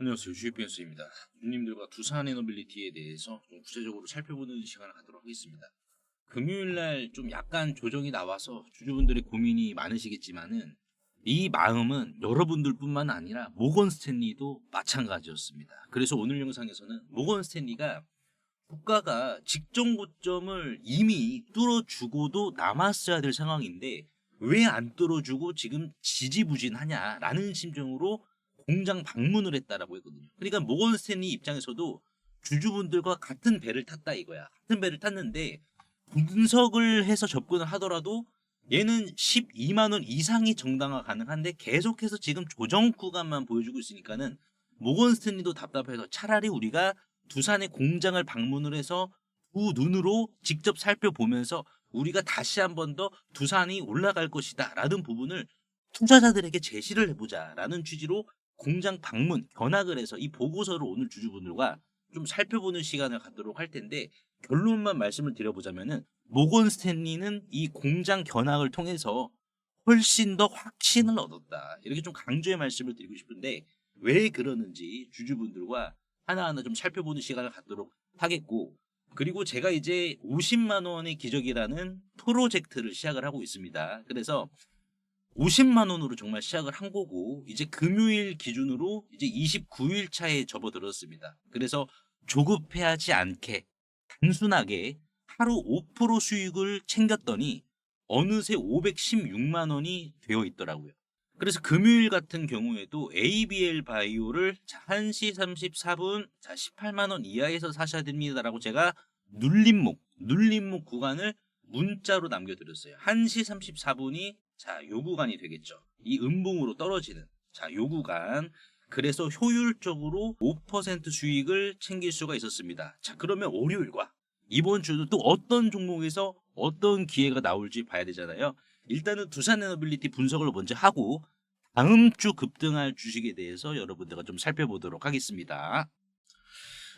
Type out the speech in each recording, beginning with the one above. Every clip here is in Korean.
안녕하세요. 주식변수입니다. 주님들과 두산 에너빌리티에 대해서 좀 구체적으로 살펴보는 시간을 갖도록 하겠습니다. 금요일날 좀 약간 조정이 나와서 주주분들의 고민이 많으시겠지만은 이 마음은 여러분들뿐만 아니라 모건 스탠리도 마찬가지였습니다. 그래서 오늘 영상에서는 모건 스탠리가 주가가 직전 고점을 이미 뚫어주고도 남았어야 될 상황인데 왜 안 뚫어주고 지금 지지부진하냐라는 심정으로 공장 방문을 했다라고 했거든요. 그러니까 모건 스탠리 입장에서도 주주분들과 같은 배를 탔다 이거야. 같은 배를 탔는데 분석을 해서 접근을 하더라도 얘는 12만 원 이상이 정당화 가능한데 계속해서 지금 조정 구간만 보여주고 있으니까는 모건 스탠리도 답답해서 차라리 우리가 두산의 공장을 방문을 해서 두 눈으로 직접 살펴보면서 우리가 다시 한 번 더 두산이 올라갈 것이다 라는 부분을 투자자들에게 제시를 해보자라는 취지로 공장 방문 견학을 해서 이 보고서를 오늘 주주분들과 좀 살펴보는 시간을 갖도록 할 텐데 결론만 말씀을 드려보자면은 모건 스탠리는 이 공장 견학을 통해서 훨씬 더 확신을 얻었다. 이렇게 좀 강조의 말씀을 드리고 싶은데 왜 그러는지 주주분들과 하나하나 좀 살펴보는 시간을 갖도록 하겠고, 그리고 제가 이제 50만 원의 기적이라는 프로젝트를 시작을 하고 있습니다. 그래서 50만 원으로 정말 시작을 한 거고 이제 금요일 기준으로 이제 29일 차에 접어들었습니다. 그래서 조급해하지 않게 단순하게 하루 5% 수익을 챙겼더니 어느새 516만 원이 되어 있더라고요. 그래서 금요일 같은 경우에도 ABL 바이오를 1시 34분 18만 원 이하에서 사셔야 됩니다라고 제가 눌림목 구간을 문자로 남겨드렸어요. 1시 34분이 요 구간이 되겠죠. 이 음봉으로 떨어지는 요 구간. 그래서 효율적으로 5% 수익을 챙길 수가 있었습니다. 자, 그러면 월요일과 이번 주도 또 어떤 종목에서 어떤 기회가 나올지 봐야 되잖아요. 일단은 두산에너빌리티 분석을 먼저 하고 다음 주 급등할 주식에 대해서 여러분들과 좀 살펴보도록 하겠습니다.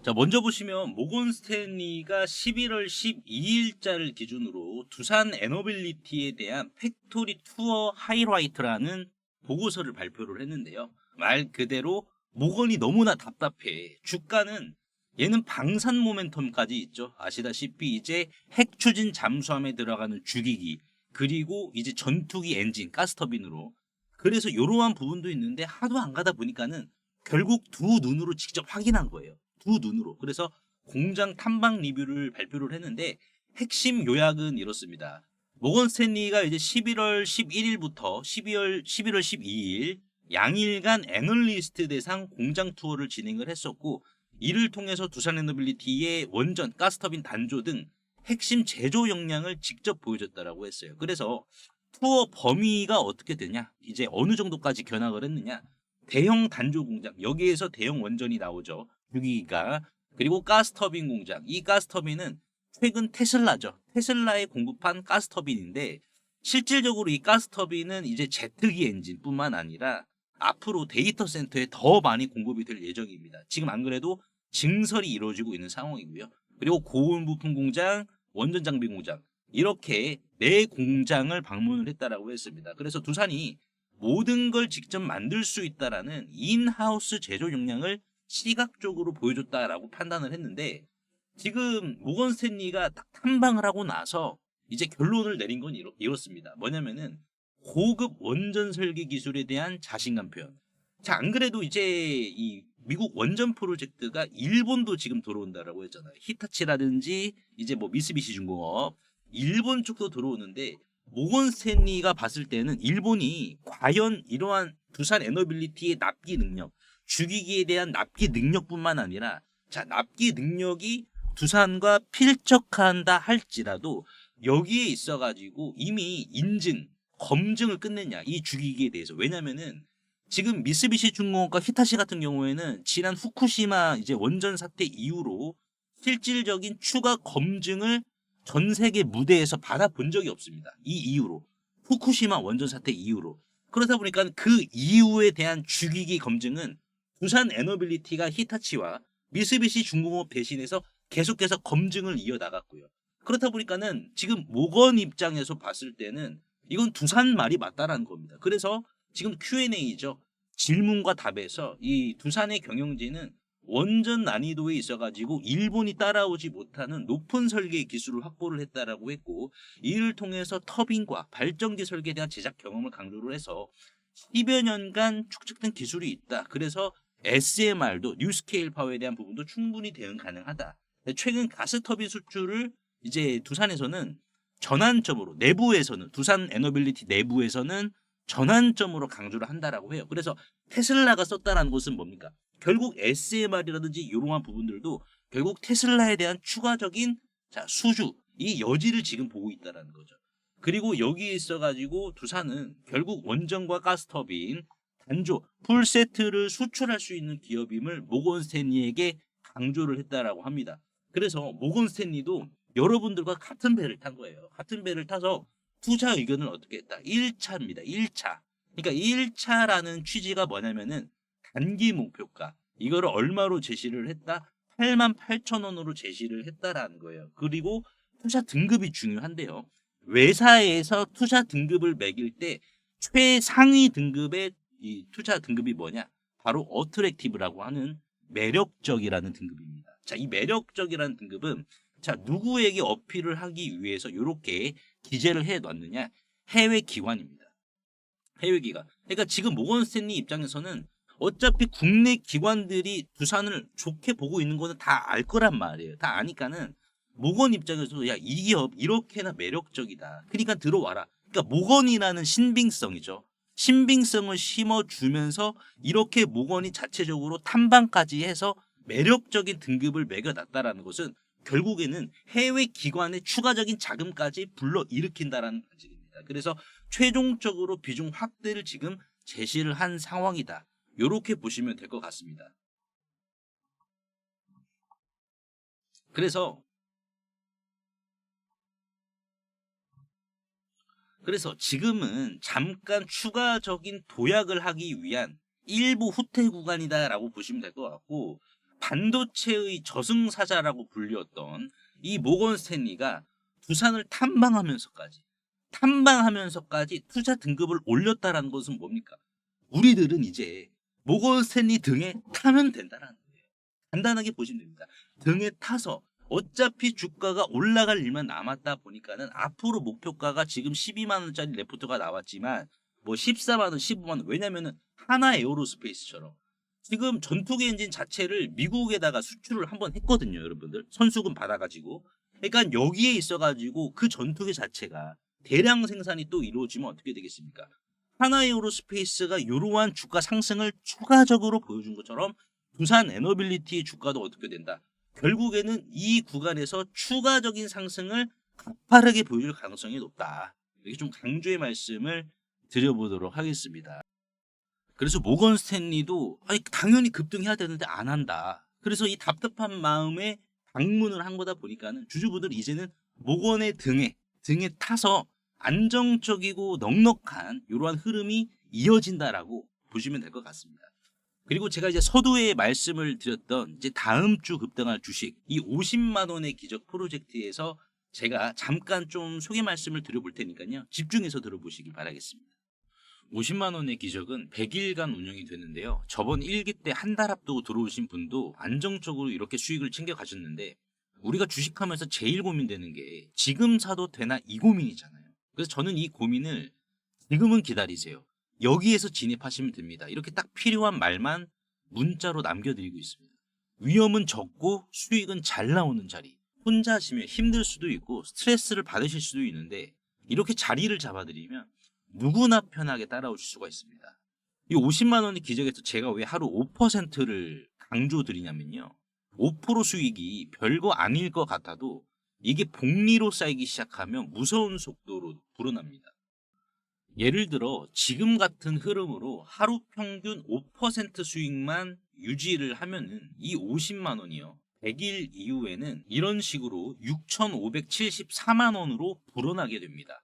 자, 먼저 보시면 모건 스탠리가 11월 12일자를 기준으로 두산 에너빌리티에 대한 팩토리 투어 하이라이트라는 보고서를 발표를 했는데요. 말 그대로 모건이 너무나 답답해. 주가는 얘는 방산 모멘텀까지 있죠. 아시다시피 이제 핵 추진 잠수함에 들어가는 주기기, 그리고 이제 전투기 엔진 가스터빈으로, 그래서 이러한 부분도 있는데 하도 안 가다 보니까는 결국 두 눈으로 직접 확인한 거예요. 두 눈으로. 그래서 공장 탐방 리뷰를 발표를 했는데 핵심 요약은 이렇습니다. 모건 스탠리가 이제 11월 11일부터 11월 12일 양일간 애널리스트 대상 공장 투어를 진행을 했었고, 이를 통해서 두산에너빌리티의 원전, 가스터빈 단조 등 핵심 제조 역량을 직접 보여줬다라고 했어요. 그래서 투어 범위가 어떻게 되냐, 이제 어느 정도까지 견학을 했느냐, 대형 단조 공장, 여기에서 대형 원전이 나오죠. 6기가. 그리고 가스터빈 공장. 이 가스터빈은 최근 테슬라죠. 테슬라에 공급한 가스터빈인데 실질적으로 이 가스터빈은 이제 제트기 엔진뿐만 아니라 앞으로 데이터 센터에 더 많이 공급이 될 예정입니다. 지금 안 그래도 증설이 이루어지고 있는 상황이고요. 그리고 고온 부품 공장, 원전 장비 공장, 이렇게 네 공장을 방문을 했다라고 했습니다. 그래서 두산이 모든 걸 직접 만들 수 있다라는 인하우스 제조 역량을 시각적으로 보여줬다라고 판단을 했는데, 지금 모건 스탠리가 딱 탐방을 하고 나서 이제 결론을 내린 건 이렇습니다. 뭐냐면은 고급 원전 설계 기술에 대한 자신감 표현. 자, 안 그래도 이제 이 미국 원전 프로젝트가 일본도 지금 들어온다라고 했잖아요. 히타치라든지 이제 뭐 미쓰비시 중공업, 일본 쪽도 들어오는데 모건 스탠리가 봤을 때는 일본이 과연 이러한 두산 에너빌리티의 납기 능력, 주기기에 대한 납기 능력뿐만 아니라, 자, 납기 능력이 두산과 필적한다 할지라도 여기에 있어가지고 이미 인증, 검증을 끝냈냐, 이 주기기에 대해서. 왜냐면은 지금 미쓰비시 중공업과 히타시 같은 경우에는 지난 후쿠시마 이제 원전 사태 이후로 실질적인 추가 검증을 전 세계 무대에서 받아본 적이 없습니다. 이 이후로, 후쿠시마 원전 사태 이후로. 그러다 보니까 그 이후에 대한 주기기 검증은 두산 에너빌리티가 히타치와 미쓰비시 중공업 대신해서 계속해서 검증을 이어나갔고요. 그렇다 보니까는 지금 모건 입장에서 봤을 때는 이건 두산 말이 맞다라는 겁니다. 그래서 지금 Q&A죠. 질문과 답에서 이 두산의 경영진은 원전 난이도에 있어가지고 일본이 따라오지 못하는 높은 설계 기술을 확보를 했다라고 했고, 이를 통해서 터빈과 발전기 설계에 대한 제작 경험을 강조를 해서 10여 년간 축적된 기술이 있다. 그래서 SMR도 뉴스케일 파워에 대한 부분도 충분히 대응 가능하다. 최근 가스터빈 수출을 이제 두산에서는 전환점으로, 내부에서는 두산 에너빌리티 내부에서는 전환점으로 강조를 한다라고 해요. 그래서 테슬라가 썼다라는 것은 뭡니까? 결국 SMR이라든지 이러한 부분들도 결국 테슬라에 대한 추가적인 수주, 이 여지를 지금 보고 있다라는 거죠. 그리고 여기에 있어가지고 두산은 결국 원전과 가스터빈, 단조, 풀세트를 수출할 수 있는 기업임을 모건 스탠리에게 강조를 했다라고 합니다. 그래서 모건 스탠리도 여러분들과 같은 배를 탄 거예요. 같은 배를 타서 투자 의견을 어떻게 했다? 1차입니다. 1차. 그러니까 1차라는 취지가 뭐냐면은 단기 목표가 이거를 얼마로 제시를 했다? 88,000원으로 제시를 했다라는 거예요. 그리고 투자 등급이 중요한데요. 외사에서 투자 등급을 매길 때 최상위 등급의 이 투자 등급이 뭐냐? 바로 어트랙티브라고 하는 매력적이라는 등급입니다. 자, 이 매력적이라는 등급은 자, 누구에게 어필을 하기 위해서 이렇게 기재를 해 놨느냐? 해외 기관입니다. 해외 기관. 그러니까 지금 모건 스탠리 입장에서는 어차피 국내 기관들이 두산을 좋게 보고 있는 거는 다 알 거란 말이에요. 다 아니까는 모건 입장에서도 야, 이 기업 이렇게나 매력적이다. 그러니까 들어와라. 그러니까 모건이라는 신빙성이죠. 신빙성을 심어주면서 이렇게 모건이 자체적으로 탐방까지 해서 매력적인 등급을 매겨놨다라는 것은 결국에는 해외 기관의 추가적인 자금까지 불러일으킨다라는 관점입니다. 그래서 최종적으로 비중 확대를 지금 제시를 한 상황이다. 이렇게 보시면 될 것 같습니다. 그래서 지금은 잠깐 추가적인 도약을 하기 위한 일부 후퇴 구간이다라고 보시면 될 것 같고, 반도체의 저승사자라고 불렸던 이 모건 스탠리가 두산을 탐방하면서까지 투자 등급을 올렸다라는 것은 뭡니까? 우리들은 이제 모건 스탠리 등에 타면 된다라는 거예요. 간단하게 보시면 됩니다. 등에 타서 어차피 주가가 올라갈 일만 남았다 보니까는 앞으로 목표가가 지금 12만 원짜리 레포트가 나왔지만 뭐 14만 원, 15만 원. 왜냐면은 하나 에어로스페이스처럼 지금 전투기 엔진 자체를 미국에다가 수출을 한번 했거든요, 여러분들. 선수금 받아가지고. 그러니까 여기에 있어가지고 그 전투기 자체가 대량 생산이 또 이루어지면 어떻게 되겠습니까? 하나에어로스페이스가 이러한 주가 상승을 추가적으로 보여준 것처럼 두산 에너빌리티의 주가도 어떻게 된다? 결국에는 이 구간에서 추가적인 상승을 가파르게 보여줄 가능성이 높다. 이렇게 좀 강조의 말씀을 드려보도록 하겠습니다. 그래서 모건 스탠리도 아니, 당연히 급등해야 되는데 안 한다. 그래서 이 답답한 마음에 방문을 한 거다 보니까는 주주분들 이제는 모건의 등에 타서 안정적이고 넉넉한 이러한 흐름이 이어진다라고 보시면 될 것 같습니다. 그리고 제가 이제 서두에 말씀을 드렸던 이제 다음 주 급등할 주식 이 50만 원의 기적 프로젝트에서 제가 잠깐 좀 소개 말씀을 드려볼 테니까요. 집중해서 들어보시기 바라겠습니다. 50만 원의 기적은 100일간 운영이 되는데요. 저번 1기 때 한 달 앞두고 들어오신 분도 안정적으로 이렇게 수익을 챙겨 가셨는데 우리가 주식하면서 제일 고민되는 게 지금 사도 되나 이 고민이잖아요. 그래서 저는 이 고민을 지금은 기다리세요. 여기에서 진입하시면 됩니다. 이렇게 딱 필요한 말만 문자로 남겨드리고 있습니다. 위험은 적고 수익은 잘 나오는 자리. 혼자 하시면 힘들 수도 있고 스트레스를 받으실 수도 있는데 이렇게 자리를 잡아드리면 누구나 편하게 따라오실 수가 있습니다. 이 50만 원의 기적에서 제가 왜 하루 5%를 강조드리냐면요. 5% 수익이 별거 아닐 것 같아도 이게 복리로 쌓이기 시작하면 무서운 속도로 불어납니다. 예를 들어 지금 같은 흐름으로 하루 평균 5% 수익만 유지를 하면은 이 50만 원이요. 100일 이후에는 이런 식으로 6,574만 원으로 불어나게 됩니다.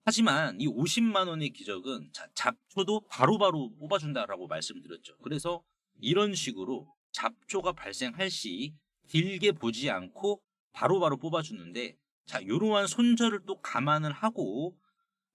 하지만 이 50만 원의 기적은 잡초도 바로바로 뽑아준다라고 말씀드렸죠. 그래서 이런 식으로 잡초가 발생할 시 길게 보지 않고 바로바로 뽑아주는데 자, 이러한 손절을 또 감안을 하고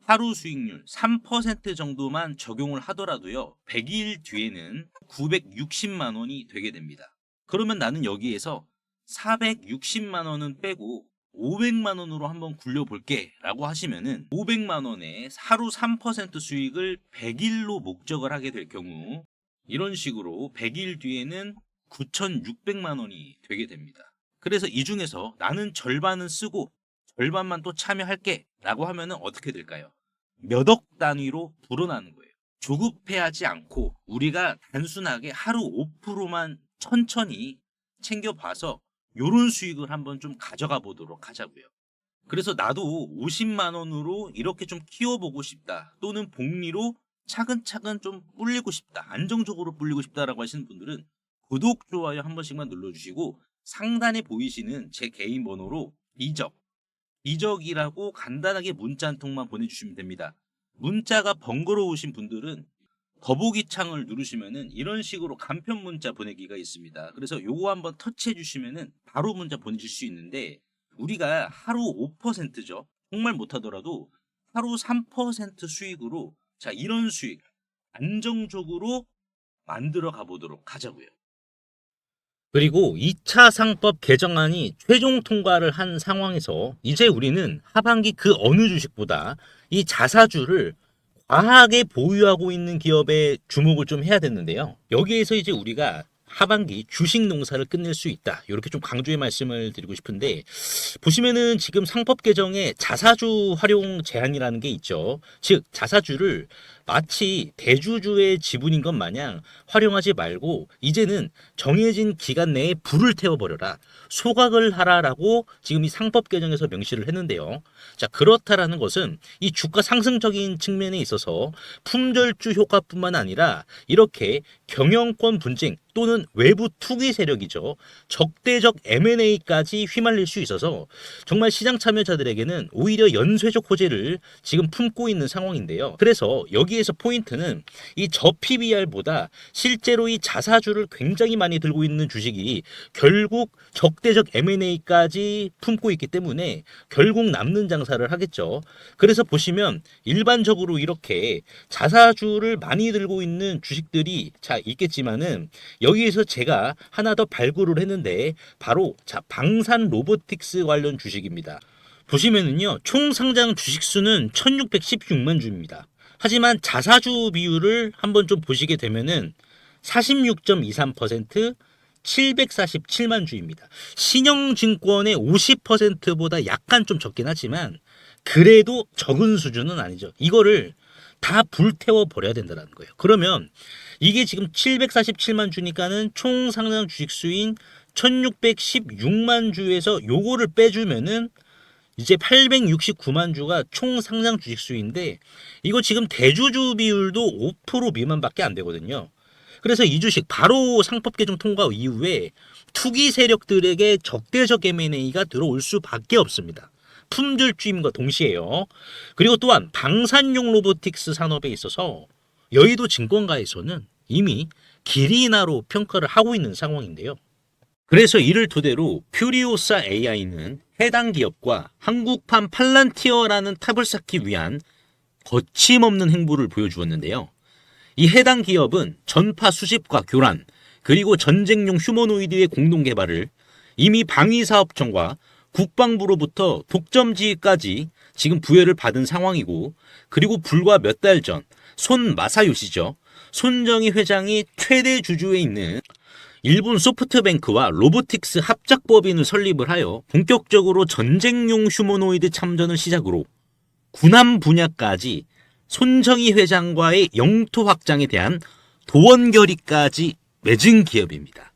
하루 수익률 3% 정도만 적용을 하더라도요, 100일 뒤에는 960만 원이 되게 됩니다. 그러면 나는 여기에서 460만 원은 빼고 500만 원으로 한번 굴려볼게 라고 하시면은 500만 원에 하루 3% 수익을 100일로 목적을 하게 될 경우, 이런 식으로 100일 뒤에는 9,600만 원이 되게 됩니다. 그래서 이 중에서 나는 절반은 쓰고 절반만 또 참여할게 라고 하면은 어떻게 될까요? 몇 억 단위로 불어나는 거예요. 조급해하지 않고 우리가 단순하게 하루 5%만 천천히 챙겨봐서 요런 수익을 한번 좀 가져가 보도록 하자고요. 그래서 나도 50만 원으로 이렇게 좀 키워보고 싶다, 또는 복리로 차근차근 좀 불리고 싶다, 안정적으로 불리고 싶다라고 하시는 분들은 구독, 좋아요 한 번씩만 눌러주시고 상단에 보이시는 제 개인 번호로 이적이라고 간단하게 문자 한 통만 보내주시면 됩니다. 문자가 번거로우신 분들은 더보기 창을 누르시면은 이런 식으로 간편 문자 보내기가 있습니다. 그래서 요거 한번 터치해 주시면은 바로 문자 보내실 수 있는데, 우리가 하루 5%죠. 정말 못하더라도 하루 3% 수익으로, 자, 이런 수익 안정적으로 만들어 가보도록 하자고요. 그리고 2차 상법 개정안이 최종 통과를 한 상황에서 이제 우리는 하반기 그 어느 주식보다 이 자사주를 과하게 보유하고 있는 기업에 주목을 좀 해야 되는데요. 여기에서 이제 우리가 하반기 주식 농사를 끝낼 수 있다, 이렇게 좀 강조의 말씀을 드리고 싶은데, 보시면은 지금 상법 개정에 자사주 활용 제한이라는 게 있죠. 즉 자사주를 마치 대주주의 지분인 것 마냥 활용하지 말고 이제는 정해진 기간 내에 불을 태워버려라, 소각을 하라라고 지금 이 상법 개정에서 명시를 했는데요. 자, 그렇다라는 것은 이 주가 상승적인 측면에 있어서 품절주 효과뿐만 아니라 이렇게 경영권 분쟁 또는 외부 투기 세력이죠, 적대적 M&A까지 휘말릴 수 있어서 정말 시장 참여자들에게는 오히려 연쇄적 호재를 지금 품고 있는 상황인데요. 그래서 여기에서 포인트는 이 저 PBR보다 실제로 이 자사주를 굉장히 많이 들고 있는 주식이 결국 적대적 M&A까지 품고 있기 때문에 결국 남는 장사를 하겠죠. 그래서 보시면 일반적으로 이렇게 자사주를 많이 들고 있는 주식들이 자 있겠지만은, 여기에서 제가 하나 더 발굴을 했는데 바로 자 방산 로보틱스 관련 주식입니다. 보시면은요, 총 상장 주식 수는 1616만 주입니다. 하지만 자사주 비율을 한번 좀 보시게 되면은 46.23%, 747만 주입니다. 신영증권의 50%보다 약간 좀 적긴 하지만 그래도 적은 수준은 아니죠. 이거를 다 불태워 버려야 된다는 거예요. 그러면 이게 지금 747만 주니까는 총 상장 주식 수인 1616만 주에서 요거를 빼주면은 이제 869만 주가 총 상장 주식 수인데, 이거 지금 대주주 비율도 5% 미만밖에 안 되거든요. 그래서 이 주식 바로 상법 개정 통과 이후에 투기 세력들에게 적대적 M&A가 들어올 수밖에 없습니다. 품절주임과 동시에요. 그리고 또한 방산용 로보틱스 산업에 있어서 여의도 증권가에서는 이미 기리나로 평가를 하고 있는 상황인데요. 그래서 이를 토대로 퓨리오사 AI는 해당 기업과 한국판 팔란티어라는 탑을 쌓기 위한 거침없는 행보를 보여주었는데요. 이 해당 기업은 전파 수집과 교란, 그리고 전쟁용 휴머노이드의 공동 개발을 이미 방위사업청과 국방부로부터 독점지휘까지 지금 부여를 받은 상황이고, 그리고 불과 몇 달 전 손 마사요시죠, 손정희 회장이 최대 주주에 있는 일본 소프트뱅크와 로보틱스 합작법인을 설립을 하여 본격적으로 전쟁용 휴머노이드 참전을 시작으로 군함 분야까지 손정희 회장과의 영토 확장에 대한 도원 결의까지 맺은 기업입니다.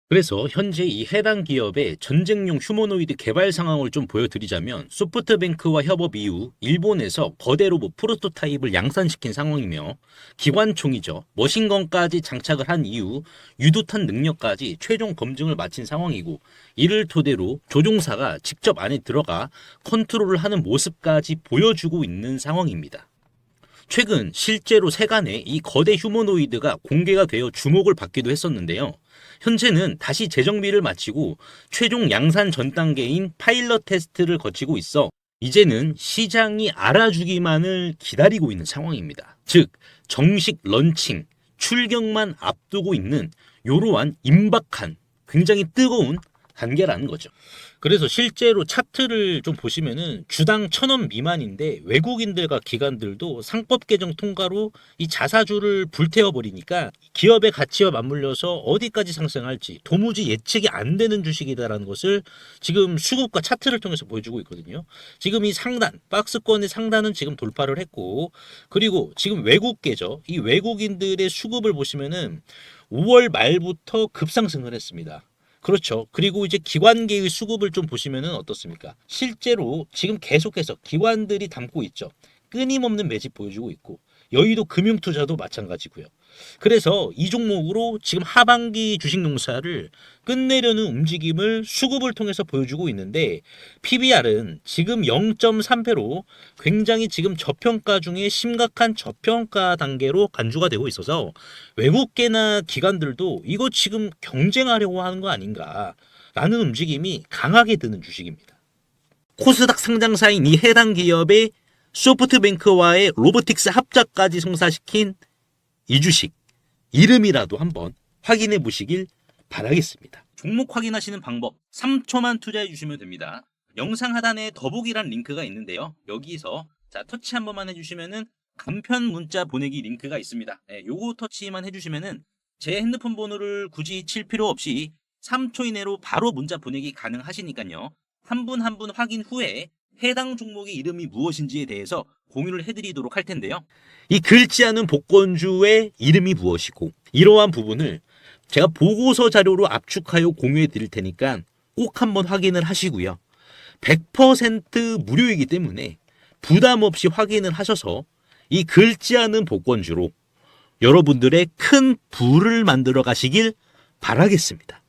그래서 현재 이 해당 기업의 전쟁용 휴머노이드 개발 상황을 좀 보여드리자면, 소프트뱅크와 협업 이후 일본에서 거대 로봇 프로토타입을 양산시킨 상황이며, 기관총이죠, 머신건까지 장착을 한 이후 유도탄 능력까지 최종 검증을 마친 상황이고, 이를 토대로 조종사가 직접 안에 들어가 컨트롤을 하는 모습까지 보여주고 있는 상황입니다. 최근 실제로 세간에 이 거대 휴머노이드가 공개가 되어 주목을 받기도 했었는데요. 현재는 다시 재정비를 마치고 최종 양산 전 단계인 파일럿 테스트를 거치고 있어 이제는 시장이 알아주기만을 기다리고 있는 상황입니다. 즉 정식 런칭, 출격만 앞두고 있는 이러한 임박한 굉장히 뜨거운 단계라는 거죠. 그래서 실제로 차트를 좀 보시면은 주당 1,000원 미만인데 외국인들과 기관들도 상법 개정 통과로 이 자사주를 불태워 버리니까 기업의 가치와 맞물려서 어디까지 상승할지 도무지 예측이 안 되는 주식이다라는 것을 지금 수급과 차트를 통해서 보여주고 있거든요. 지금 이 상단, 박스권의 상단은 지금 돌파를 했고, 그리고 지금 외국계죠. 이 외국인들의 수급을 보시면은 5월 말부터 급상승을 했습니다. 그렇죠. 그리고 이제 기관계의 수급을 좀 보시면은 어떻습니까? 실제로 지금 계속해서 기관들이 담고 있죠. 끊임없는 매집 보여주고 있고, 여의도 금융투자도 마찬가지고요. 그래서 이 종목으로 지금 하반기 주식농사를 끝내려는 움직임을 수급을 통해서 보여주고 있는데, PBR은 지금 0.3배로 굉장히 지금 저평가 중에 심각한 저평가 단계로 간주가 되고 있어서 외국계나 기관들도 이거 지금 경쟁하려고 하는 거 아닌가라는 움직임이 강하게 드는 주식입니다. 코스닥 상장사인 이 해당 기업의 소프트뱅크와의 로보틱스 합작까지 성사시킨 이 주식 이름이라도 한번 확인해 보시길 바라겠습니다. 종목 확인하시는 방법 3초만 투자해 주시면 됩니다. 영상 하단에 더보기란 링크가 있는데요. 여기서 자 터치 한 번만 해주시면은 간편 문자 보내기 링크가 있습니다. 요거 터치만 해주시면은 제 핸드폰 번호를 굳이 칠 필요 없이 3초 이내로 바로 문자 보내기 가능하시니까요. 한 분 한 분 확인 후에 해당 종목의 이름이 무엇인지에 대해서 공유를 해드리도록 할 텐데요. 이 긁지 않은 복권주의 이름이 무엇이고 이러한 부분을 제가 보고서 자료로 압축하여 공유해 드릴 테니까 꼭 한번 확인을 하시고요. 100% 무료이기 때문에 부담 없이 확인을 하셔서 이 긁지 않은 복권주로 여러분들의 큰 부를 만들어 가시길 바라겠습니다.